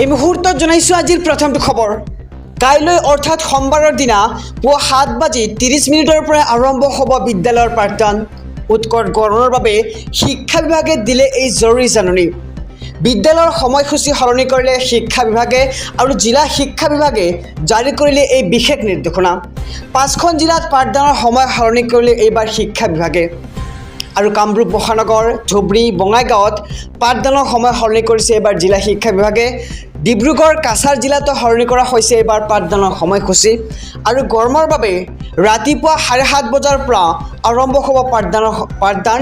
এই মুহূৰ্তত জনাইছোঁ আজিৰ প্ৰথমটো খবৰ। কাইলৈ অৰ্থাৎ সোমবাৰৰ দিনা পুৱা 7:30 পৰা আৰম্ভ হ'ব বিদ্যালয়ৰ পাঠদান। উৎকট গৰমৰ বাবে শিক্ষা বিভাগে দিলে এই জৰুৰী জাননী। বিদ্যালয়ৰ সময়সূচী সলনি কৰিলে শিক্ষা বিভাগে আৰু জিলা শিক্ষা বিভাগে জাৰি কৰিলে এই বিশেষ নিৰ্দেশনা। 5খন জিলাত পাঠদানৰ সময় সলনি কৰিলে এইবাৰ শিক্ষা বিভাগে। আৰু কামৰূপ মহানগৰ, ধুবুৰী, বঙাইগাঁৱত পাঠদানৰ সময় সলনি কৰিছে এইবাৰ জিলা শিক্ষা বিভাগে। ডিব্ৰুগড়, কাছাৰ জিলাতো সলনি কৰা হৈছে এইবাৰ পাঠদানৰ সময়সূচী। আৰু গৰমৰ বাবে ৰাতিপুৱা 7:30 বজাৰ পৰা আৰম্ভ হ'ব পাঠদান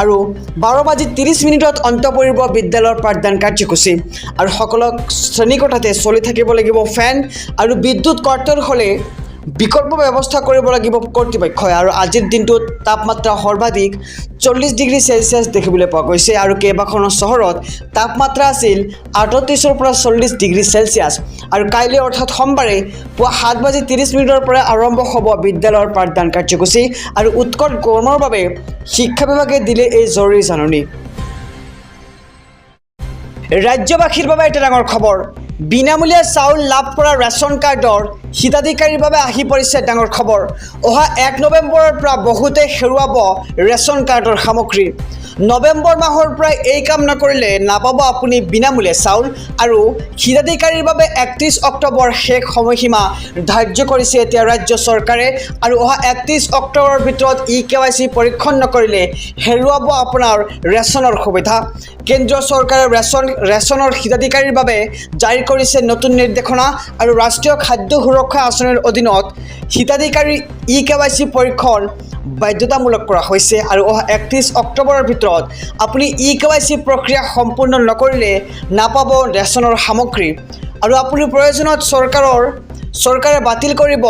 আৰু 12:30 অন্ত পৰিব বিদ্যালয়ৰ পাঠদান কাৰ্যসূচী। আৰু সকলো শ্ৰেণীকোঠাতে চলি থাকিব লাগিব ফেন আৰু বিদ্যুৎ কৰ্তন হ'লে বিকল্প ব্যৱস্থা কৰিব লাগিব কৰ্তৃপক্ষই। আৰু আজিৰ দিনটোত তাপমাত্ৰা সৰ্বাধিক 40 ডিগ্ৰী চেলছিয়াছ দেখিবলৈ পোৱা গৈছে আৰু কেইবাখনো চহৰত তাপমাত্ৰা আছিল 38 পৰা 40 ডিগ্ৰী চেলছিয়াছ। আৰু কাইলৈ অৰ্থাৎ সোমবাৰে পুৱা 7:30 পৰা আৰম্ভ হ'ব বিদ্যালয়ৰ পাঠদান কাৰ্যসূচী। আৰু উৎকট গৰমৰ বাবে শিক্ষা বিভাগে দিলে এই জৰুৰী জাননী। ৰাজ্যবাসীৰ বাবে এটা ডাঙৰ খবৰ। বিনামূলীয়া চাউল লাভ কৰা ৰেচন কাৰ্ডৰ হিতাধিকাৰীৰ বাবে আহি পৰিছে ডাঙৰ খবৰ। অহা 1 নৱেম্বৰৰ পৰা বহুতে হেৰুৱাব ৰেচন কাৰ্ডৰ সামগ্ৰী। নৱেম্বৰ মাহৰ পৰা এই কাম নকৰিলে নাপাব আপুনি বিনামূলীয়া চাউল। আৰু হিতাধিকাৰীৰ বাবে 31 অক্টোবৰ শেষ সময়সীমা ধাৰ্য কৰিছে এতিয়া ৰাজ্য চৰকাৰে। আৰু অহা 31 অক্টোবৰৰ ভিতৰত EKYC পৰীক্ষণ নকৰিলে হেৰুৱাব আপোনাৰ ৰেচনৰ সুবিধা। কেন্দ্ৰীয় চৰকাৰে ৰেচনৰ হিতাধিকাৰীৰ বাবে জাৰি কৰিছে নতুন নিৰ্দেশনা। আৰু ৰাষ্ট্ৰীয় খাদ্য সুৰক্ষা আঁচনিৰ অধীনত হিতাধিকাৰীৰ EKYC পৰীক্ষণ বাধ্যতামূলক কৰা হৈছে। আৰু অহা 31 অক্টোবৰৰ ভিতৰত আপুনি EKYC প্ৰক্ৰিয়া সম্পূৰ্ণ নকৰিলে নাপাব ৰেচনৰ সামগ্ৰী। আৰু আপুনি প্ৰয়োজনত চৰকাৰে বাতিল কৰিব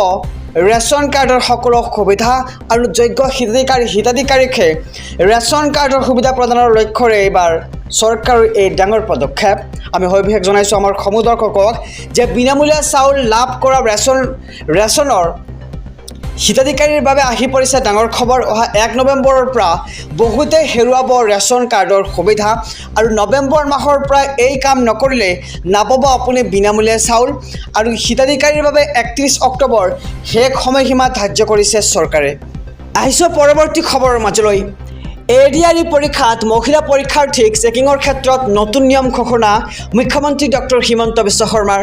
ৰেচন কাৰ্ডৰ সকলো সুবিধা। আৰু যোগ্য হিতাধিকাৰীকে ৰেচন কাৰ্ডৰ সুবিধা প্ৰদানৰ লক্ষ্যৰে এইবাৰ চৰকাৰৰ এই ডাঙৰ পদক্ষেপ। আমি সবিশেষ জনাইছোঁ আমাৰ সমুদৰ্শকক যে বিনামূলীয়া চাউল লাভ কৰা ৰেচনৰ হিতাধিকাৰীৰ বাবে আহি পৰিছে ডাঙৰ খবৰ। অহা 1 নৱেম্বৰৰ পৰা বহুতে হেৰুৱাব ৰেচন কাৰ্ডৰ সুবিধা। আৰু নৱেম্বৰ মাহৰ পৰা এই কাম নকৰিলে নাপাব আপুনি বিনামূলীয়া চাউল। আৰু হিতাধিকাৰীৰ বাবে 31 অক্টোবৰ শেষ সময়সীমা ধাৰ্য কৰিছে চৰকাৰে। আহিছোঁ পৰৱৰ্তী খবৰৰ মাজলৈ। ADRE পৰীক্ষাত মহিলা পৰীক্ষাৰ্থীক চেকিঙৰ ক্ষেত্ৰত নতুন নিয়ম ঘোষণা মুখ্যমন্ত্ৰী ডক্টৰ হিমন্ত বিশ্ব শৰ্মাৰ।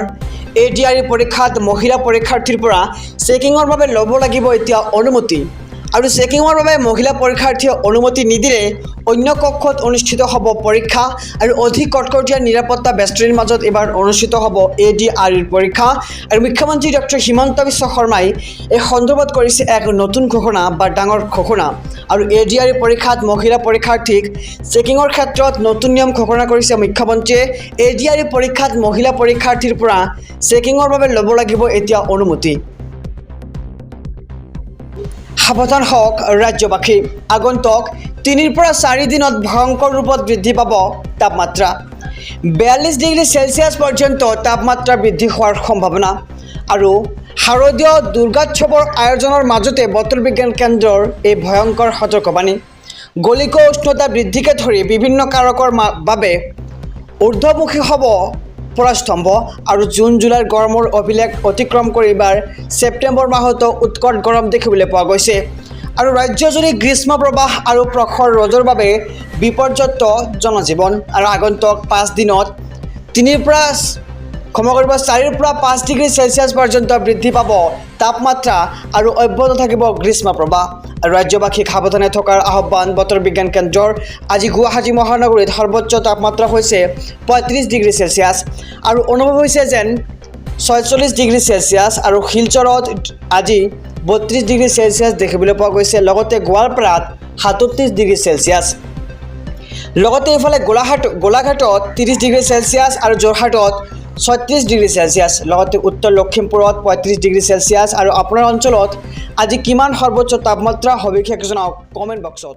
ADRE পৰীক্ষাত মহিলা পৰীক্ষাৰ্থীৰ পৰা চেকিঙৰ বাবে ল'ব লাগিব এতিয়া অনুমতি। আৰু চেকিঙৰ বাবে মহিলা পৰীক্ষাৰ্থীয়ে অনুমতি নিদিলে অন্য কক্ষত অনুষ্ঠিত হ'ব পৰীক্ষা। আৰু অধিক কটকটীয়া নিৰাপত্তা বেষ্টনীৰ মাজত এইবাৰ অনুষ্ঠিত হ'ব ADRE পৰীক্ষা। আৰু মুখ্যমন্ত্ৰী ডক্টৰ হিমন্ত বিশ্ব শৰ্মাই এই সন্দৰ্ভত কৰিছে এক নতুন ঘোষণা বা ডাঙৰ ঘোষণা। আৰু ADRE পৰীক্ষাত মহিলা পৰীক্ষাৰ্থীক চেকিঙৰ ক্ষেত্ৰত নতুন নিয়ম ঘোষণা কৰিছে মুখ্যমন্ত্ৰীয়ে। ADRE পৰীক্ষাত মহিলা পৰীক্ষাৰ্থীৰ পৰা চেকিঙৰ বাবে ল'ব লাগিব এতিয়া অনুমতি। সাৱধান হওক ৰাজ্যবাসী। আগন্তুক 3 পৰা 4 দিনত ভয়ংকৰ ৰূপত বৃদ্ধি পাব তাপমাত্ৰা। 42 ডিগ্ৰী চেলছিয়াছ পৰ্যন্ত তাপমাত্ৰা বৃদ্ধি হোৱাৰ সম্ভাৱনা। আৰু শাৰদীয় দুৰ্গোৎসৱৰ আয়োজনৰ মাজতে বতৰ বিজ্ঞান কেন্দ্ৰৰ এই ভয়ংকৰ সতৰ্কবাণী। গোলকীয় উষ্ণতা বৃদ্ধিকে ধৰি বিভিন্ন কাৰকৰ বাবে ঊৰ্ধ্বমুখী হ'ব পৰাস্তম্ভ। আৰু জুন জুলাইৰ গৰমৰ অভিলেখ অতিক্ৰম কৰি এইবাৰ ছেপ্টেম্বৰ মাহতো উৎকট গৰম দেখিবলৈ পোৱা গৈছে। আৰু ৰাজ্যজুৰি গ্ৰীষ্ম প্ৰবাহ আৰু প্ৰখৰ ৰ'দৰ বাবে বিপৰ্যস্ত জনজীৱন। আৰু আগন্তুক 5 দিনত 4 পৰা 5 ডিগ্ৰী চেলছিয়াছ পৰ্যন্ত বৃদ্ধি পাব তাপমাত্ৰা আৰু অব্যাহত থাকিব গ্ৰীষ্ম প্ৰবাহ। আৰু ৰাজ্যবাসীক সাৱধানে থকাৰ আহ্বান বতৰ বিজ্ঞান কেন্দ্ৰৰ। আজি গুৱাহাটী মহানগৰীত সৰ্বোচ্চ তাপমাত্ৰা হৈছে 35 ডিগ্ৰী চেলছিয়াছ আৰু অনুভৱ হৈছে যেন 46 ডিগ্ৰী চেলছিয়াছ। আৰু শিলচৰত আজি 32 ডিগ্ৰী চেলছিয়াছ দেখিবলৈ পোৱা গৈছে। লগতে গোৱালপাৰাত 37 ডিগ্ৰী চেলছিয়াছ। লগতে ইফালে গোলাঘাটত 30 ডিগ্ৰী চেলছিয়াছ আৰু যোৰহাটত 36 ডিগ্ৰী চেলছিয়াছ। লগতে উত্তৰ লখিমপুৰত 35 ডিগ্ৰী চেলছিয়াছ। আৰু আপোনাৰ অঞ্চলত আজি কিমান সৰ্বোচ্চ তাপমাত্ৰা সবিশেষ জনাওক কমেণ্ট বক্সত।